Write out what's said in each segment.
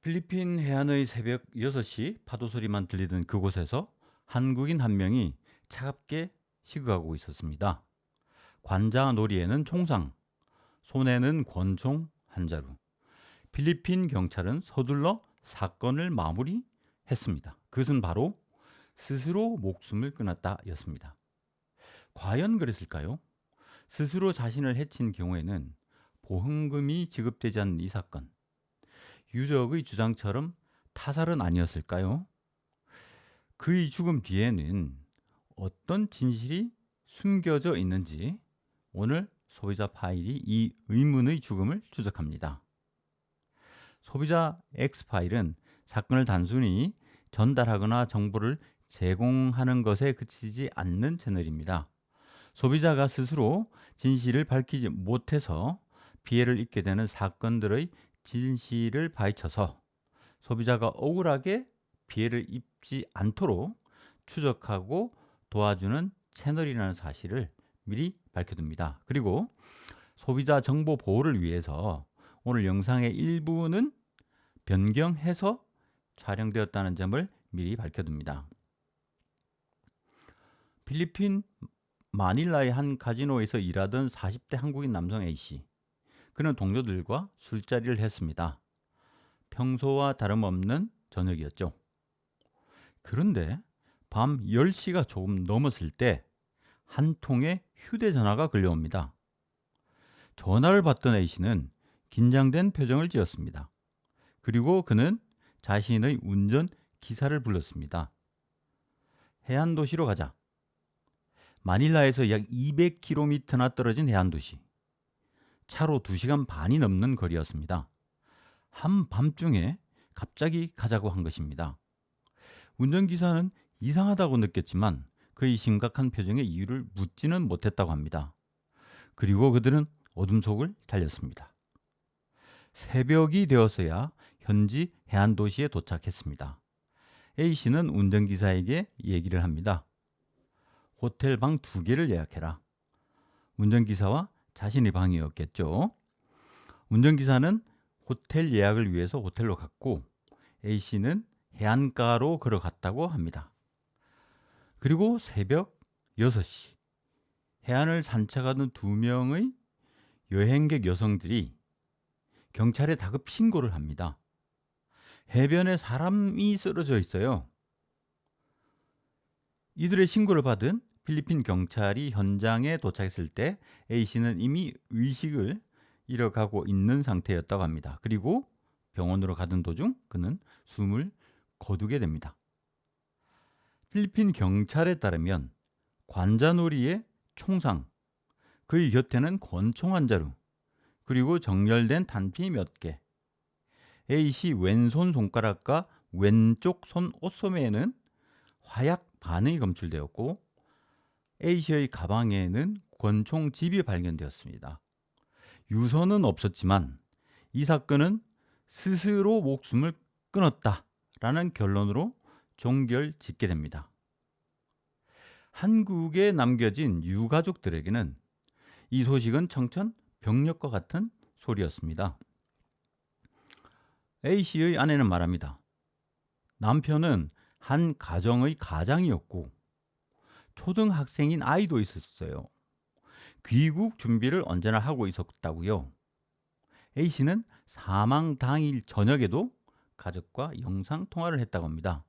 필리핀 해안의 새벽 6시 파도 소리만 들리던 그곳에서 한국인 한 명이 차갑게 시그하고 있었습니다. 관자 놀이에는 총상, 손에는 권총 한 자루. 필리핀 경찰은 서둘러 사건을 마무리했습니다. 그것은 바로 스스로 목숨을 끊었다였습니다. 과연 그랬을까요? 스스로 자신을 해친 경우에는 보험금이 지급되지 않는 이 사건, 유족의 주장처럼 타살은 아니었을까요? 그의 죽음 뒤에는 어떤 진실이 숨겨져 있는지 오늘 소비자 파일이 이 의문의 죽음을 추적합니다. 소비자 X파일은 사건을 단순히 전달하거나 정보를 제공하는 것에 그치지 않는 채널입니다. 소비자가 스스로 진실을 밝히지 못해서 피해를 입게 되는 사건들의 진실을 파헤쳐서 소비자가 억울하게 피해를 입지 않도록 추적하고 도와주는 채널이라는 사실을 미리 밝혀둡니다. 그리고 소비자 정보 보호를 위해서 오늘 영상의 일부는 변경해서 촬영되었다는 점을 미리 밝혀둡니다. 필리핀 마닐라의 한 카지노에서 일하던 40대 한국인 남성 A씨. 그는 동료들과 술자리를 했습니다. 평소와 다름없는 저녁이었죠. 그런데 밤 10시가 조금 넘었을 때 한 통의 휴대전화가 걸려옵니다. 전화를 받던 A씨는 긴장된 표정을 지었습니다. 그리고 그는 자신의 운전 기사를 불렀습니다. 해안도시로 가자. 마닐라에서 약 200km나 떨어진 해안도시. 차로 2시간 반이 넘는 거리였습니다. 한밤중에 갑자기 가자고 한 것입니다. 운전기사는 이상하다고 느꼈지만 그의 심각한 표정의 이유를 묻지는 못했다고 합니다. 그리고 그들은 어둠 속을 달렸습니다. 새벽이 되었어야 현지 해안도시에 도착했습니다. A씨는 운전기사에게 얘기를 합니다. 호텔 방 2개를 예약해라. 운전기사와 자신의 방이었겠죠. 운전기사는 호텔 예약을 위해서 호텔로 갔고 A씨는 해안가로 걸어갔다고 합니다. 그리고 새벽 6시 해안을 산책하던 2명의 여행객 여성들이 경찰에 다급 신고를 합니다. 해변에 사람이 쓰러져 있어요. 이들의 신고를 받은 필리핀 경찰이 현장에 도착했을 때 A씨는 이미 의식을 잃어가고 있는 상태였다고 합니다. 그리고 병원으로 가던 도중 그는 숨을 거두게 됩니다. 필리핀 경찰에 따르면 관자놀이의 총상, 그의 곁에는 권총 한 자루, 그리고 정렬된 단피 몇 개. A씨 왼손 손가락과 왼쪽 손 옷소매에는 화약 반응이 검출되었고 A씨의 가방에는 권총집이 발견되었습니다. 유서는 없었지만 이 사건은 스스로 목숨을 끊었다라는 결론으로 종결 짓게 됩니다. 한국에 남겨진 유가족들에게는 이 소식은 청천벽력과 같은 소리였습니다. A씨의 아내는 말합니다. 남편은 한 가정의 가장이었고 초등학생인 아이도 있었어요. 귀국 준비를 언제나 하고 있었다고요. A씨는 사망 당일 저녁에도 가족과 영상통화를 했다고 합니다.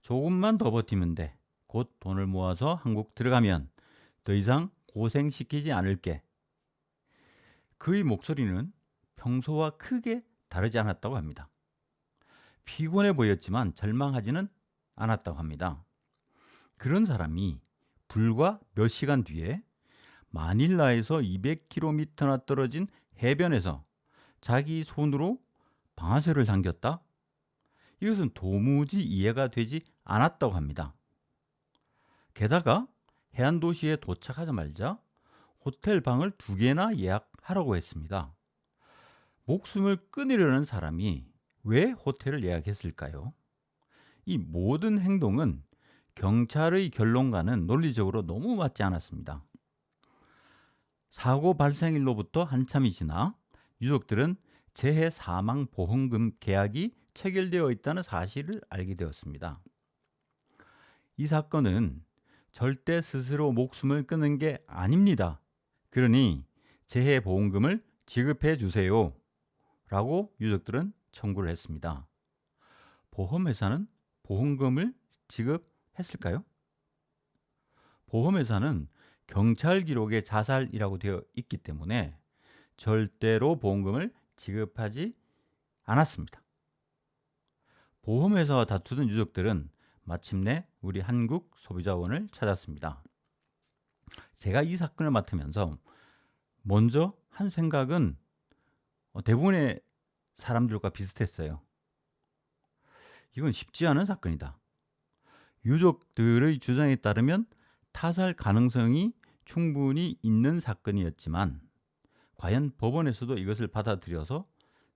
조금만 더 버티면 돼. 곧 돈을 모아서 한국 들어가면 더 이상 고생시키지 않을게. 그의 목소리는 평소와 크게 다르지 않았다고 합니다. 피곤해 보였지만 절망하지는 않았다고 합니다. 그런 사람이 불과 몇 시간 뒤에 마닐라에서 200km나 떨어진 해변에서 자기 손으로 방아쇠를 당겼다? 이것은 도무지 이해가 되지 않았다고 합니다. 게다가 해안도시에 도착하자마자 호텔 방을 2개나 예약하라고 했습니다. 목숨을 끊으려는 사람이 왜 호텔을 예약했을까요? 이 모든 행동은 경찰의 결론과는 논리적으로 너무 맞지 않았습니다. 사고 발생일로부터 한참이 지나 유족들은 재해 사망 보험금 계약이 체결되어 있다는 사실을 알게 되었습니다. 이 사건은 절대 스스로 목숨을 끊은 게 아닙니다. 그러니 재해 보험금을 지급해 주세요. 라고 유족들은 청구를 했습니다. 보험회사는 보험금을 지급했을까요? 보험회사는 경찰 기록에 자살이라고 되어 있기 때문에 절대로 보험금을 지급하지 않았습니다. 보험회사와 다투던 유족들은 마침내 우리 한국소비자원을 찾았습니다. 제가 이 사건을 맡으면서 먼저 한 생각은 대부분의 사람들과 비슷했어요. 이건 쉽지 않은 사건이다. 유족들의 주장에 따르면 타살 가능성이 충분히 있는 사건이었지만 과연 법원에서도 이것을 받아들여서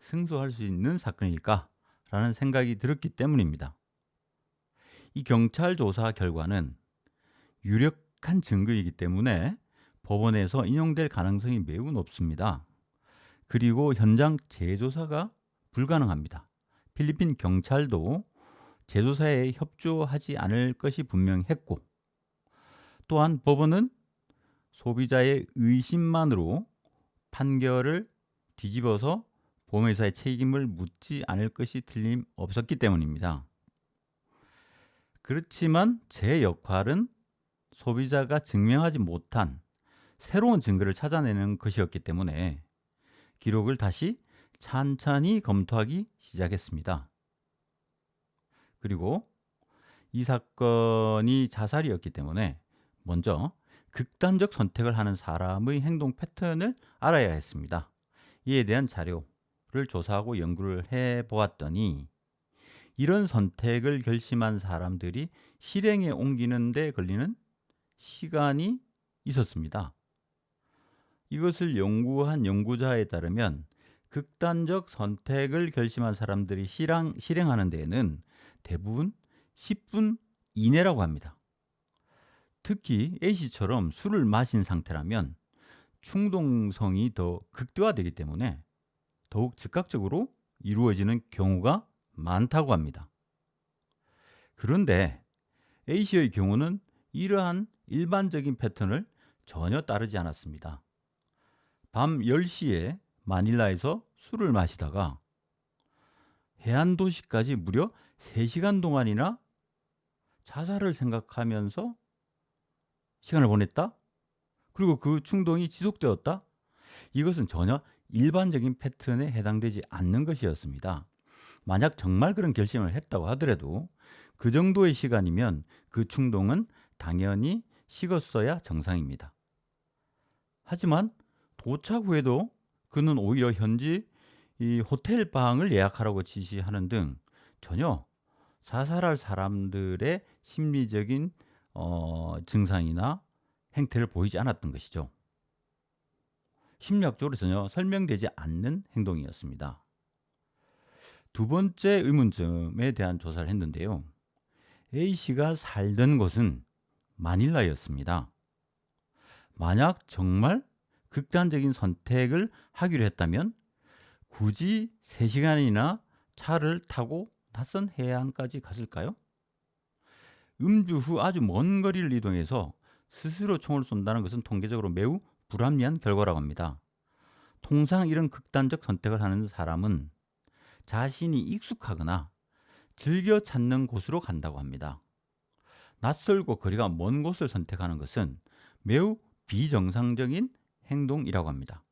승소할 수 있는 사건일까? 라는 생각이 들었기 때문입니다. 이 경찰 조사 결과는 유력한 증거이기 때문에 법원에서 인용될 가능성이 매우 높습니다. 그리고 현장 재조사가 불가능합니다. 필리핀 경찰도 재조사에 협조하지 않을 것이 분명했고, 또한 법원은 소비자의 의심만으로 판결을 뒤집어서 보험회사의 책임을 묻지 않을 것이 틀림없었기 때문입니다. 그렇지만 제 역할은 소비자가 증명하지 못한 새로운 증거를 찾아내는 것이었기 때문에 기록을 다시 찬찬히 검토하기 시작했습니다. 그리고 이 사건이 자살이었기 때문에 먼저 극단적 선택을 하는 사람의 행동 패턴을 알아야 했습니다. 이에 대한 자료를 조사하고 연구를 해보았더니 이런 선택을 결심한 사람들이 실행에 옮기는 데 걸리는 시간이 있었습니다. 이것을 연구한 연구자에 따르면 극단적 선택을 결심한 사람들이 실행하는 데에는 대부분 10분 이내라고 합니다. 특히 A씨처럼 술을 마신 상태라면 충동성이 더 극대화되기 때문에 더욱 즉각적으로 이루어지는 경우가 많다고 합니다. 그런데 A씨의 경우는 이러한 일반적인 패턴을 전혀 따르지 않았습니다. 밤 10시에 마닐라에서 술을 마시다가 해안 도시까지 무려 3시간 동안이나 자살을 생각하면서 시간을 보냈다? 그리고 그 충동이 지속되었다? 이것은 전혀 일반적인 패턴에 해당되지 않는 것이었습니다. 만약 정말 그런 결심을 했다고 하더라도 그 정도의 시간이면 그 충동은 당연히 식었어야 정상입니다. 하지만 도착 후에도 그는 오히려 현지 이 호텔 방을 예약하라고 지시하는 등 전혀 자살할 사람들의 심리적인 증상이나 행태를 보이지 않았던 것이죠. 심리학적으로 전혀 설명되지 않는 행동이었습니다. 두 번째 의문점에 대한 조사를 했는데요. A씨가 살던 곳은 마닐라였습니다. 만약 정말 극단적인 선택을 하기로 했다면 굳이 3시간이나 차를 타고 낯선 해안까지 갔을까요? 음주 후 아주 먼 거리를 이동해서 스스로 총을 쏜다는 것은 통계적으로 매우 불합리한 결과라고 합니다. 통상 이런 극단적 선택을 하는 사람은 자신이 익숙하거나 즐겨 찾는 곳으로 간다고 합니다. 낯설고 거리가 먼 곳을 선택하는 것은 매우 비정상적인 행동이라고 합니다.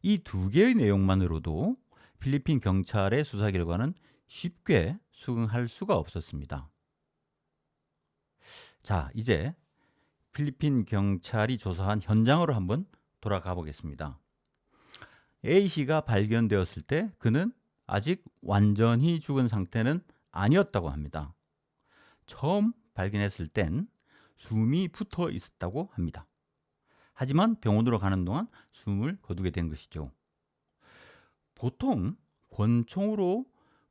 이 두 개의 내용만으로도 필리핀 경찰의 수사 결과는 쉽게 수긍할 수가 없었습니다. 자, 이제 필리핀 경찰이 조사한 현장으로 한번 돌아가 보겠습니다. A씨가 발견되었을 때 그는 아직 완전히 죽은 상태는 아니었다고 합니다. 처음 발견했을 땐 숨이 붙어 있었다고 합니다. 하지만 병원으로 가는 동안 숨을 거두게 된 것이죠. 보통 권총으로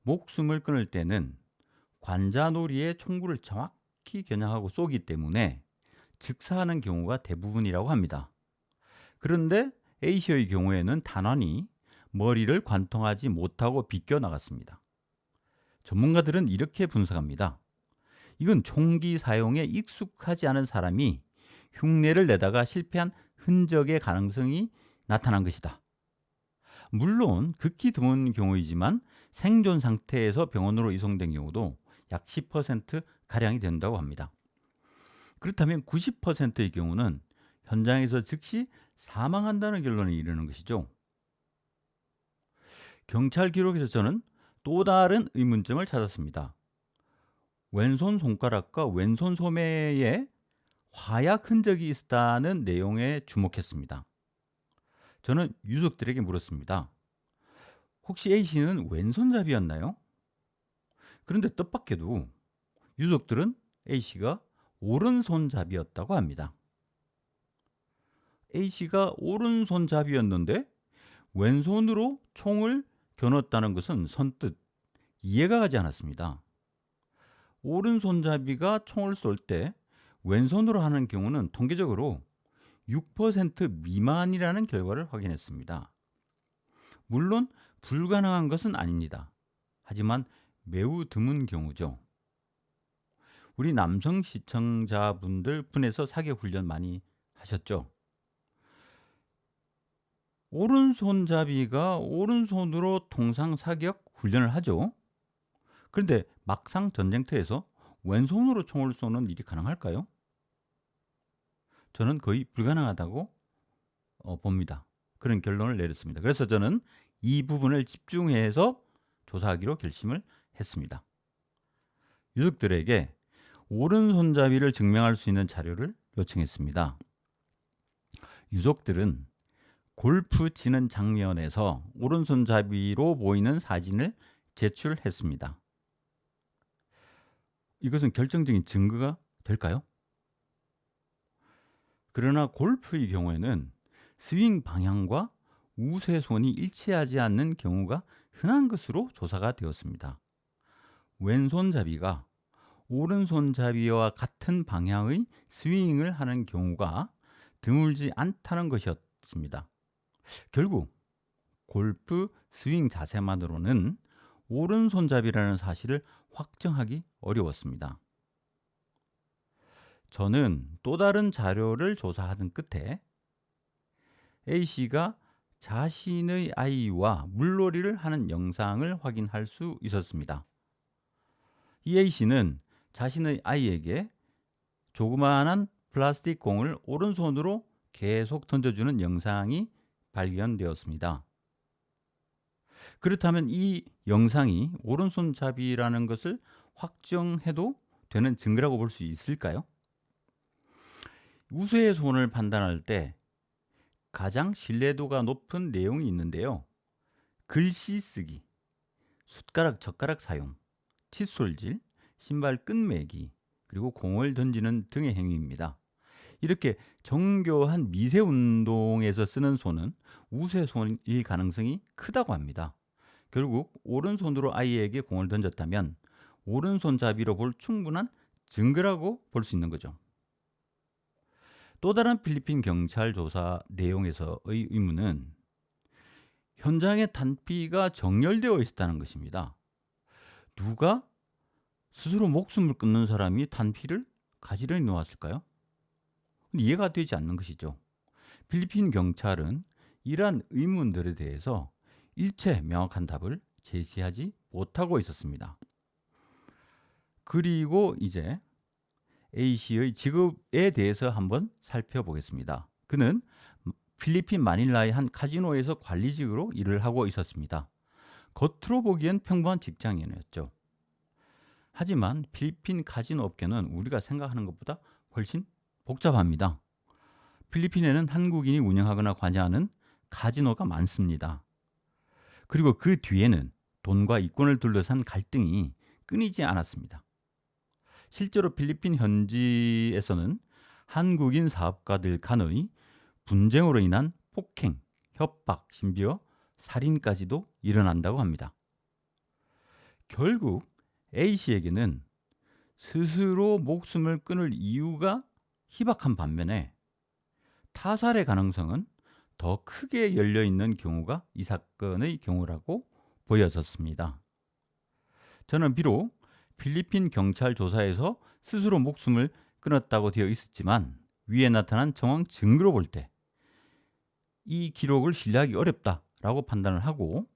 목숨을 끊을 때는 관자놀이에 총구를 정확히 겨냥하고 쏘기 때문에 즉사하는 경우가 대부분이라고 합니다. 그런데 A씨의 경우에는 단환이 머리를 관통하지 못하고 비껴 나갔습니다. 전문가들은 이렇게 분석합니다. 이건 총기 사용에 익숙하지 않은 사람이 흉내를 내다가 실패한 흔적의 가능성이 나타난 것이다. 물론 극히 드문 경우이지만 생존 상태에서 병원으로 이송된 경우도 약 10%가량이 된다고 합니다. 그렇다면 90%의 경우는 현장에서 즉시 사망한다는 결론에 이르는 것이죠. 경찰 기록에서 저는 또 다른 의문점을 찾았습니다. 왼손 손가락과 왼손 소매에 화약 흔적이 있었다는 내용에 주목했습니다. 저는 유족들에게 물었습니다. 혹시 A씨는 왼손잡이였나요? 그런데 뜻밖에도 유족들은 A씨가 오른손잡이였다고 합니다. A씨가 오른손잡이였는데 왼손으로 총을 겨눴다는 것은 선뜻 이해가 가지 않았습니다. 오른손잡이가 총을 쏠 때 왼손으로 하는 경우는 통계적으로 6% 미만이라는 결과를 확인했습니다. 물론 불가능한 것은 아닙니다. 하지만 매우 드문 경우죠. 우리 남성 시청자분들 분에서 사격 훈련 많이 하셨죠? 오른손잡이가 오른손으로 통상 사격 훈련을 하죠. 그런데 막상 전쟁터에서 왼손으로 총을 쏘는 일이 가능할까요? 저는 거의 불가능하다고 봅니다. 그런 결론을 내렸습니다. 그래서 저는 이 부분을 집중해서 조사하기로 결심을 했습니다. 유족들에게 오른손잡이를 증명할 수 있는 자료를 요청했습니다. 유족들은 골프 치는 장면에서 오른손잡이로 보이는 사진을 제출했습니다. 이것은 결정적인 증거가 될까요? 그러나 골프의 경우에는 스윙 방향과 우세손이 일치하지 않는 경우가 흔한 것으로 조사가 되었습니다. 왼손잡이가 오른손잡이와 같은 방향의 스윙을 하는 경우가 드물지 않다는 것이었습니다. 결국 골프 스윙 자세만으로는 오른손잡이라는 사실을 확정하기 어려웠습니다. 저는 또 다른 자료를 조사하던 끝에 A씨가 자신의 아이와 물놀이를 하는 영상을 확인할 수 있었습니다. 이 A씨는 자신의 아이에게 조그마한 플라스틱 공을 오른손으로 계속 던져주는 영상이 발견되었습니다. 그렇다면 이 영상이 오른손잡이라는 것을 확정해도 되는 증거라고 볼 수 있을까요? 우세의 손을 판단할 때 가장 신뢰도가 높은 내용이 있는데요. 글씨 쓰기, 숟가락, 젓가락 사용, 칫솔질, 신발 끈매기, 그리고 공을 던지는 등의 행위입니다. 이렇게 정교한 미세 운동에서 쓰는 손은 우세손일 가능성이 크다고 합니다. 결국 오른손으로 아이에게 공을 던졌다면 오른손잡이로 볼 충분한 증거라고 볼 수 있는 거죠. 또 다른 필리핀 경찰 조사 내용에서의 의문은 현장에 단피가 정렬되어 있었다는 것입니다. 누가 스스로 목숨을 끊는 사람이 단피를 가지런히 놓았을까요? 이해가 되지 않는 것이죠. 필리핀 경찰은 이러한 의문들에 대해서 일체 명확한 답을 제시하지 못하고 있었습니다. 그리고 이제 A씨의 직업에 대해서 한번 살펴보겠습니다. 그는 필리핀 마닐라의 한 카지노에서 관리직으로 일을 하고 있었습니다. 겉으로 보기엔 평범한 직장인이었죠. 하지만 필리핀 카지노 업계는 우리가 생각하는 것보다 훨씬 복잡합니다. 필리핀에는 한국인이 운영하거나 관여하는 카지노가 많습니다. 그리고 그 뒤에는 돈과 이권을 둘러싼 갈등이 끊이지 않았습니다. 실제로 필리핀 현지에서는 한국인 사업가들 간의 분쟁으로 인한 폭행, 협박, 심지어 살인까지도 일어난다고 합니다. 결국 A씨에게는 스스로 목숨을 끊을 이유가 희박한 반면에 타살의 가능성은 더 크게 열려 있는 경우가 이 사건의 경우라고 보여졌습니다. 저는 비록 필리핀 경찰 조사에서 스스로 목숨을 끊었다고 되어 있었지만 위에 나타난 정황 증거로 볼 때 이 기록을 신뢰하기 어렵다라고 판단을 하고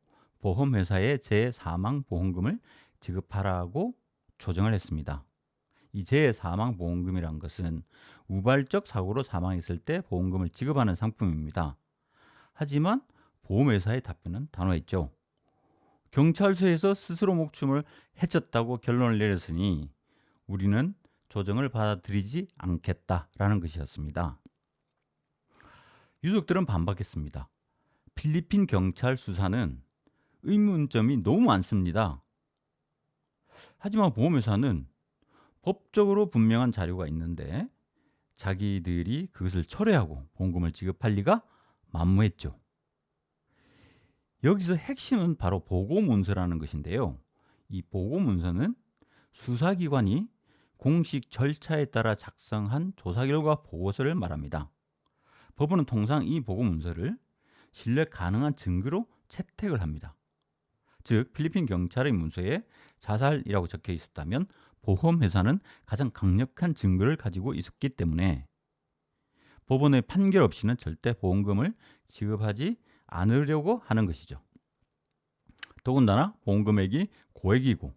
보험회사에 재사망보험금을 지급하라고 조정을 했습니다. 이 재사망보험금이란 것은 우발적 사고로 사망했을 때 보험금을 지급하는 상품입니다. 하지만 보험회사의 답변은 단호했죠. 경찰서에서 스스로 목숨을 해쳤다고 결론을 내렸으니 우리는 조정을 받아들이지 않겠다라는 것이었습니다. 유족들은 반박했습니다. 필리핀 경찰 수사는 의문점이 너무 많습니다. 하지만 보험회사는 법적으로 분명한 자료가 있는데 자기들이 그것을 철회하고 보험금을 지급할 리가 만무했죠. 여기서 핵심은 바로 보고문서라는 것인데요. 이 보고문서는 수사기관이 공식 절차에 따라 작성한 조사 결과 보고서를 말합니다. 법원은 통상 이 보고문서를 신뢰 가능한 증거로 채택을 합니다. 즉 필리핀 경찰의 문서에 자살이라고 적혀 있었다면 보험회사는 가장 강력한 증거를 가지고 있었기 때문에 법원의 판결 없이는 절대 보험금을 지급하지 않으려고 하는 것이죠. 더군다나 보험금액이 고액이고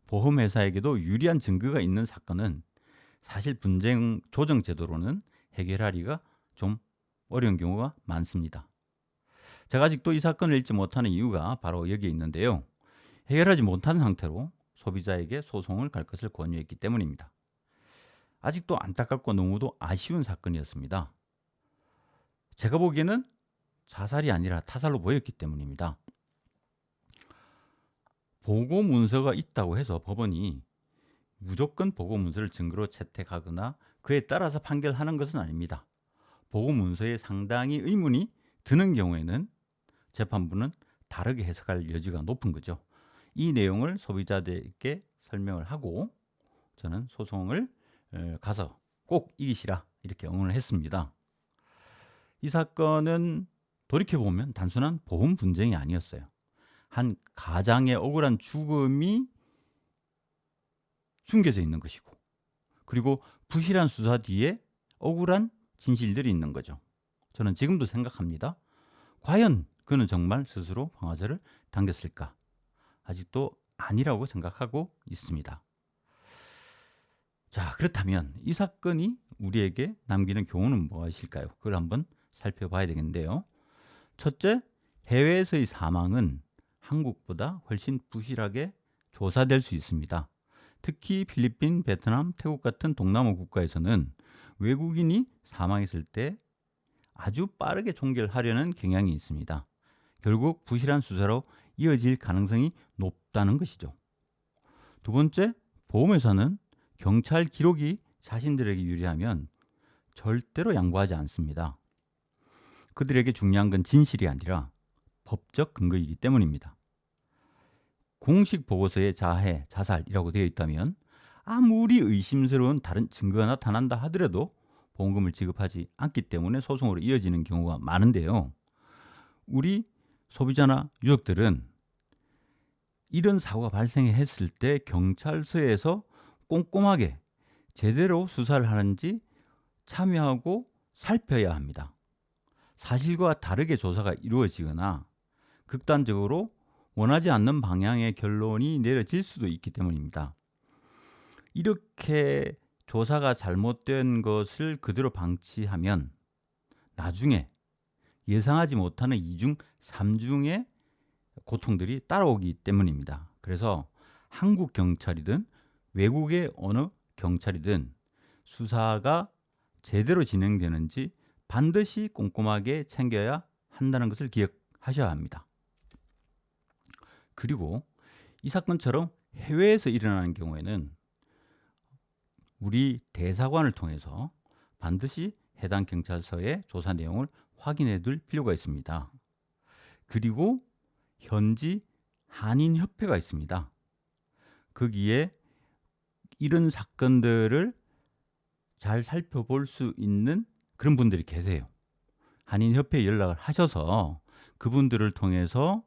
보험회사에게도 유리한 증거가 있는 사건은 사실 분쟁 조정 제도로는 해결하기가 좀 어려운 경우가 많습니다. 제가 아직도 이 사건을 읽지 못하는 이유가 바로 여기에 있는데요. 해결하지 못한 상태로 소비자에게 소송을 갈 것을 권유했기 때문입니다. 아직도 안타깝고 너무도 아쉬운 사건이었습니다. 제가 보기에는 자살이 아니라 타살로 보였기 때문입니다. 보고문서가 있다고 해서 법원이 무조건 보고문서를 증거로 채택하거나 그에 따라서 판결하는 것은 아닙니다. 보고문서에 상당히 의문이 드는 경우에는 재판부는 다르게 해석할 여지가 높은 거죠. 이 내용을 소비자들에게 설명을 하고 저는 소송을 가서 꼭 이기시라 이렇게 응원을 했습니다. 이 사건은 돌이켜보면 단순한 보험 분쟁이 아니었어요. 한 가장의 억울한 죽음이 숨겨져 있는 것이고 그리고 부실한 수사 뒤에 억울한 진실들이 있는 거죠. 저는 지금도 생각합니다. 과연 그는 정말 스스로 방아쇠를 당겼을까? 아직도 아니라고 생각하고 있습니다. 자, 그렇다면 이 사건이 우리에게 남기는 교훈은 무엇일까요? 그걸 한번 살펴봐야 되겠는데요. 첫째, 해외에서의 사망은 한국보다 훨씬 부실하게 조사될 수 있습니다. 특히 필리핀, 베트남, 태국 같은 동남아 국가에서는 외국인이 사망했을 때 아주 빠르게 종결하려는 경향이 있습니다. 결국 부실한 수사로 이어질 가능성이 높다는 것이죠. 두 번째, 보험회사는 경찰 기록이 자신들에게 유리하면 절대로 양보하지 않습니다. 그들에게 중요한 건 진실이 아니라 법적 근거이기 때문입니다. 공식 보고서에 자해, 자살이라고 되어 있다면 아무리 의심스러운 다른 증거가 나타난다 하더라도 보험금을 지급하지 않기 때문에 소송으로 이어지는 경우가 많은데요. 우리 소비자나 유족들은 이런 사고가 발생했을 때 경찰서에서 꼼꼼하게 제대로 수사를 하는지 참여하고 살펴야 합니다. 사실과 다르게 조사가 이루어지거나 극단적으로 원하지 않는 방향의 결론이 내려질 수도 있기 때문입니다. 이렇게 조사가 잘못된 것을 그대로 방치하면 나중에 예상하지 못하는 2중, 3중의 고통들이 따라오기 때문입니다. 그래서 한국 경찰이든 외국의 어느 경찰이든 수사가 제대로 진행되는지 반드시 꼼꼼하게 챙겨야 한다는 것을 기억하셔야 합니다. 그리고 이 사건처럼 해외에서 일어나는 경우에는 우리 대사관을 통해서 반드시 해당 경찰서의 조사 내용을 확인해 둘 필요가 있습니다. 그리고 현지 한인협회가 있습니다. 거기에 이런 사건들을 잘 살펴볼 수 있는 그런 분들이 계세요. 한인협회에 연락을 하셔서 그분들을 통해서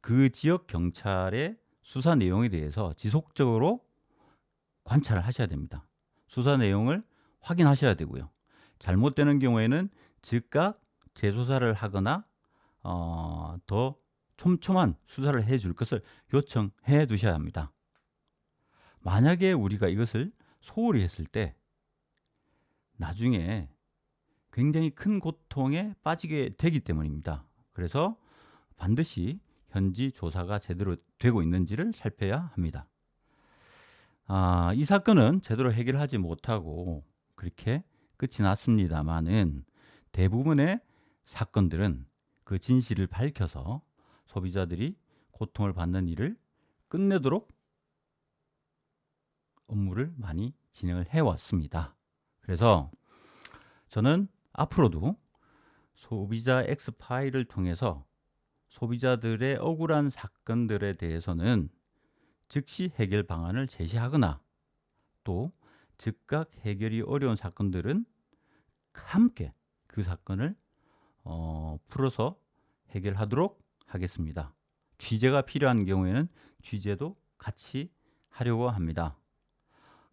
그 지역 경찰의 수사 내용에 대해서 지속적으로 관찰을 하셔야 됩니다. 수사 내용을 확인하셔야 되고요. 잘못되는 경우에는 즉각 재조사를 하거나 더 촘촘한 수사를 해줄 것을 요청해 두셔야 합니다. 만약에 우리가 이것을 소홀히 했을 때 나중에 굉장히 큰 고통에 빠지게 되기 때문입니다. 그래서 반드시 현지 조사가 제대로 되고 있는지를 살펴야 합니다. 이 사건은 제대로 해결하지 못하고 그렇게 끝이 났습니다만은 대부분의 사건들은 그 진실을 밝혀서 소비자들이 고통을 받는 일을 끝내도록 업무를 많이 진행을 해왔습니다. 그래서 저는 앞으로도 소비자 X파일을 통해서 소비자들의 억울한 사건들에 대해서는 즉시 해결 방안을 제시하거나 또 즉각 해결이 어려운 사건들은 함께 그 사건을 풀어서 해결하도록 하겠습니다. 취재가 필요한 경우에는 취재도 같이 하려고 합니다.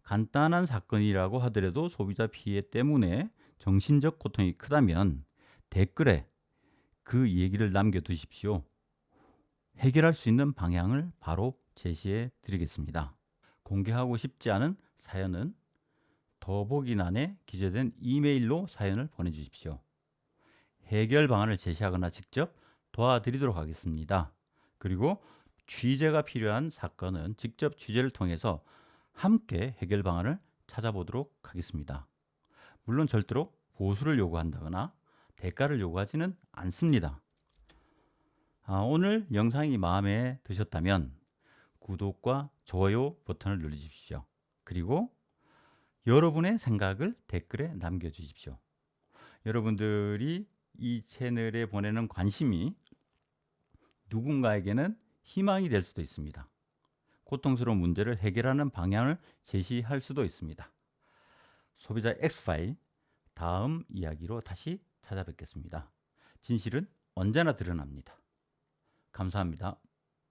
간단한 사건이라고 하더라도 소비자 피해 때문에 정신적 고통이 크다면 댓글에 그 얘기를 남겨두십시오. 해결할 수 있는 방향을 바로 제시해 드리겠습니다. 공개하고 싶지 않은 사연은 더보기란에 기재된 이메일로 사연을 보내주십시오. 해결 방안을 제시하거나 직접 도와드리도록 하겠습니다. 그리고 취재가 필요한 사건은 직접 취재를 통해서 함께 해결 방안을 찾아보도록 하겠습니다. 물론 절대로 보수를 요구한다거나 대가를 요구하지는 않습니다. 오늘 영상이 마음에 드셨다면 구독과 좋아요 버튼을 눌러주십시오. 그리고 여러분의 생각을 댓글에 남겨주십시오. 여러분들이 이 채널에 보내는 관심이 누군가에게는 희망이 될 수도 있습니다. 고통스러운 문제를 해결하는 방향을 제시할 수도 있습니다. 소비자 X파일 다음 이야기로 다시 찾아뵙겠습니다. 진실은 언제나 드러납니다. 감사합니다.